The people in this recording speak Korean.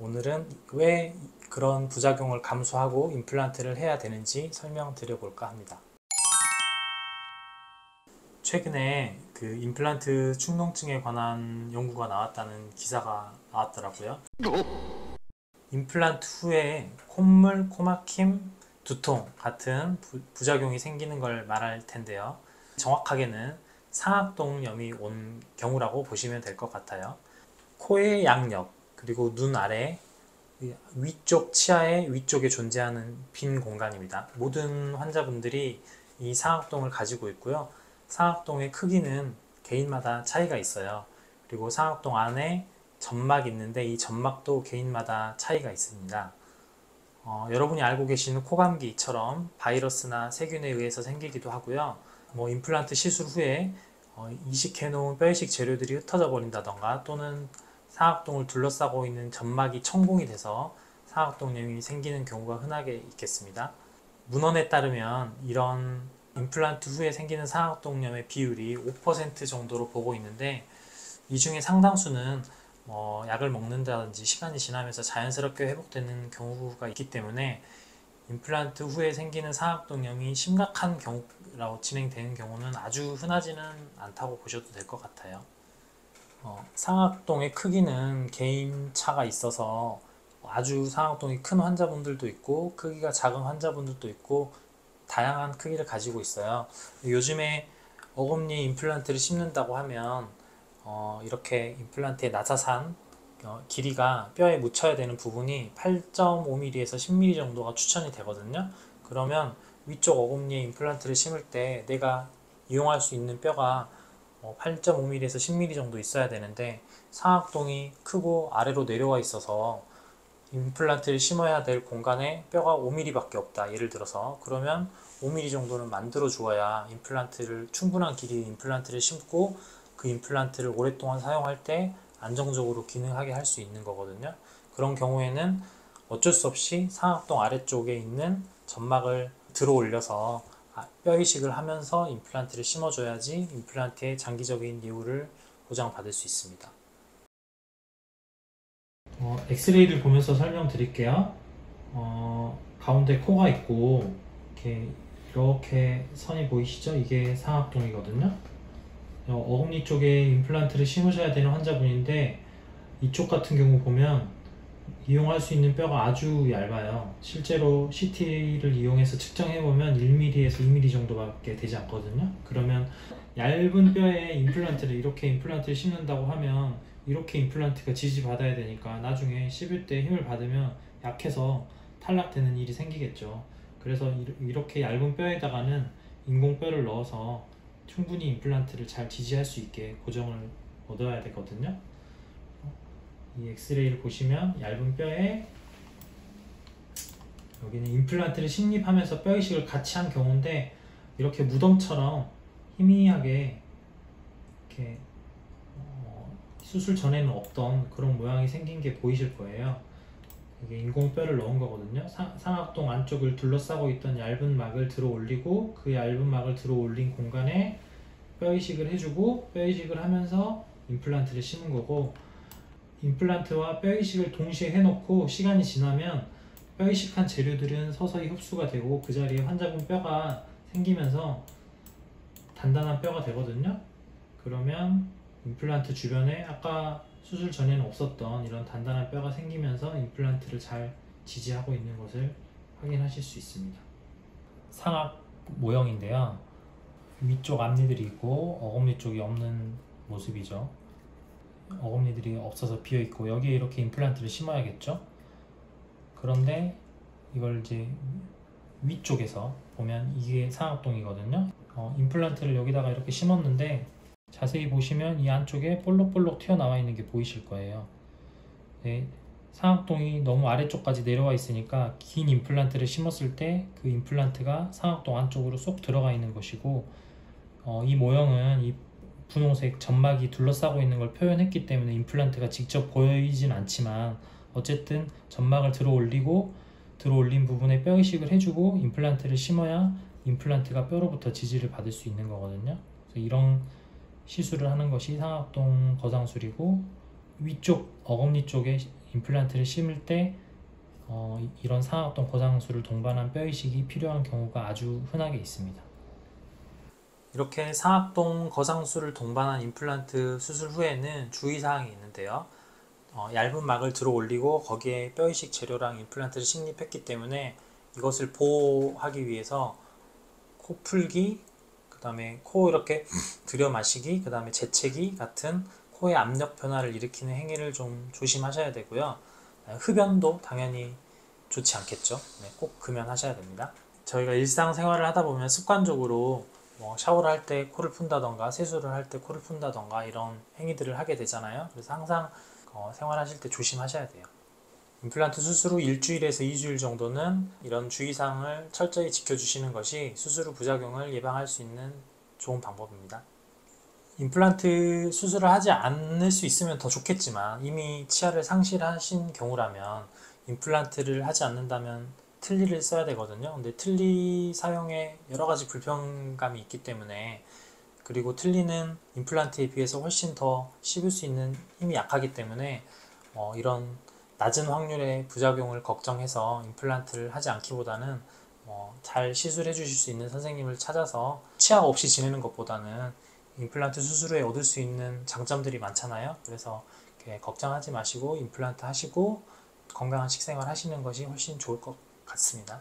오늘은 왜 그런 부작용을 감수하고 임플란트를 해야 되는지 설명드려 볼까 합니다. 최근에 그 임플란트 축농증에 관한 연구가 나왔다는 기사가 나왔더라고요. 임플란트 후에 콧물, 코막힘, 두통 같은 부작용이 생기는 걸 말할 텐데요. 정확하게는 상악동염이 온 경우라고 보시면 될 것 같아요. 코의 양옆 그리고 눈 아래 위쪽 치아의 위쪽에 존재하는 빈 공간입니다. 모든 환자분들이 이 상악동을 가지고 있고요. 상악동의 크기는 개인마다 차이가 있어요. 그리고 상악동 안에 점막이 있는데 이 점막도 개인마다 차이가 있습니다. 여러분이 알고 계시는 코감기처럼 바이러스나 세균에 의해서 생기기도 하고요. 임플란트 시술 후에 이식해 놓은 뼈이식 재료들이 흩어져 버린다던가 또는 상악동을 둘러싸고 있는 점막이 천공이 돼서 상악동염이 생기는 경우가 흔하게 있겠습니다. 문헌에 따르면 이런 임플란트 후에 생기는 상악동염의 비율이 5% 정도로 보고 있는데 이 중에 상당수는 약을 먹는다든지 시간이 지나면서 자연스럽게 회복되는 경우가 있기 때문에 임플란트 후에 생기는 상악동염이 심각한 경우라고 진행되는 경우는 아주 흔하지는 않다고 보셔도 될 것 같아요. 상악동의 크기는 개인차가 있어서 아주 상악동이 큰 환자분들도 있고 크기가 작은 환자분들도 있고 다양한 크기를 가지고 있어요. 요즘에 어금니 임플란트를 심는다고 하면 이렇게 임플란트의 나사산 길이가 뼈에 묻혀야 되는 부분이 8.5mm에서 10mm 정도가 추천이 되거든요. 그러면 위쪽 어금니에 임플란트를 심을 때 내가 이용할 수 있는 뼈가 8.5mm에서 10mm 정도 있어야 되는데 상악동이 크고 아래로 내려와 있어서 임플란트를 심어야 될 공간에 뼈가 5mm 밖에 없다. 예를 들어서 그러면 5mm 정도는 만들어 주어야 충분한 길이의 임플란트를 심고 그 임플란트를 오랫동안 사용할 때 안정적으로 기능하게 할 수 있는 거거든요. 그런 경우에는 어쩔 수 없이 상악동 아래쪽에 있는 점막을 들어 올려서 뼈 이식을 하면서 임플란트를 심어줘야지 임플란트의 장기적인 예후를 보장받을 수 있습니다. 엑스레이를 보면서 설명드릴게요. 가운데 코가 있고 이렇게 선이 보이시죠? 이게 상악동이거든요. 어금니 쪽에 임플란트를 심으셔야 되는 환자분인데 이쪽 같은 경우 보면 이용할 수 있는 뼈가 아주 얇아요. 실제로 CT를 이용해서 측정해보면 1mm에서 2mm 정도밖에 되지 않거든요. 그러면 얇은 뼈에 이렇게 임플란트를 심는다고 하면 이렇게 임플란트가 지지받아야 되니까 나중에 씹을 때 힘을 받으면 약해서 탈락되는 일이 생기겠죠. 그래서 이렇게 얇은 뼈에다가는 인공뼈를 넣어서 충분히 임플란트를 잘 지지할 수 있게 고정을 얻어야 되거든요. 이 엑스레이를 보시면 얇은 뼈에 여기는 임플란트를 심립하면서 뼈 이식을 같이 한 경우인데 이렇게 무덤처럼 희미하게 이렇게 수술 전에는 없던 그런 모양이 생긴 게 보이실 거예요. 이게 인공뼈를 넣은 거거든요. 상악동 안쪽을 둘러싸고 있던 얇은 막을 들어 올리고 그 얇은 막을 들어 올린 공간에 뼈 이식을 해주고 뼈 이식을 하면서 임플란트를 심은 거고, 임플란트와 뼈 이식을 동시에 해놓고 시간이 지나면 뼈 이식한 재료들은 서서히 흡수가 되고 그 자리에 환자분 뼈가 생기면서 단단한 뼈가 되거든요. 그러면 임플란트 주변에 아까 수술 전에는 없었던 이런 단단한 뼈가 생기면서 임플란트를 잘 지지하고 있는 것을 확인하실 수 있습니다. 상악 모형인데요. 위쪽 앞니들이 있고 어금니 쪽이 없는 모습이죠. 어금니들이 없어서 비어있고 여기에 이렇게 임플란트를 심어야겠죠. 그런데 이걸 이제 위쪽에서 보면 이게 상악동이거든요. 임플란트를 여기다가 이렇게 심었는데 자세히 보시면 이 안쪽에 볼록볼록 튀어나와 있는 게 보이실 거예요. 네, 상악동이 너무 아래쪽까지 내려와 있으니까 긴 임플란트를 심었을 때 그 임플란트가 상악동 안쪽으로 쏙 들어가 있는 것이고, 이 모형은 이 분홍색 점막이 둘러싸고 있는 걸 표현했기 때문에 임플란트가 직접 보이진 않지만 어쨌든 점막을 들어 올린 부분에 뼈 이식을 해주고 임플란트를 심어야 임플란트가 뼈로부터 지지를 받을 수 있는 거거든요. 그래서 이런 시술을 하는 것이 상악동 거상술이고, 위쪽 어금니 쪽에 임플란트를 심을 때 이런 상악동 거상술을 동반한 뼈 이식이 필요한 경우가 아주 흔하게 있습니다. 이렇게 상악동 거상술을 동반한 임플란트 수술 후에는 주의사항이 있는데요. 얇은 막을 들어 올리고 거기에 뼈 이식 재료랑 임플란트를 식립했기 때문에 이것을 보호하기 위해서 코 풀기, 그 다음에 코 이렇게 들여 마시기, 그 다음에 재채기 같은 코의 압력 변화를 일으키는 행위를 좀 조심하셔야 되고요. 흡연도 당연히 좋지 않겠죠. 네, 꼭 금연하셔야 됩니다. 저희가 일상생활을 하다 보면 습관적으로 샤워를 할 때 코를 푼다던가 세수를 할 때 코를 푼다던가 이런 행위들을 하게 되잖아요. 그래서 항상 생활하실 때 조심하셔야 돼요. 임플란트 수술 후 일주일에서 2주일 정도는 이런 주의사항을 철저히 지켜주시는 것이 수술 후 부작용을 예방할 수 있는 좋은 방법입니다. 임플란트 수술을 하지 않을 수 있으면 더 좋겠지만 이미 치아를 상실하신 경우라면 임플란트를 하지 않는다면 틀니를 써야 되거든요. 근데 틀니 사용에 여러 가지 불편감이 있기 때문에, 그리고 틀니는 임플란트에 비해서 훨씬 더 씹을 수 있는 힘이 약하기 때문에 이런 낮은 확률의 부작용을 걱정해서 임플란트를 하지 않기보다는 잘 시술해 주실 수 있는 선생님을 찾아서 치아 없이 지내는 것보다는 임플란트 수술 후에 얻을 수 있는 장점들이 많잖아요. 그래서 걱정하지 마시고 임플란트 하시고 건강한 식생활 하시는 것이 훨씬 좋을 것 같습니다.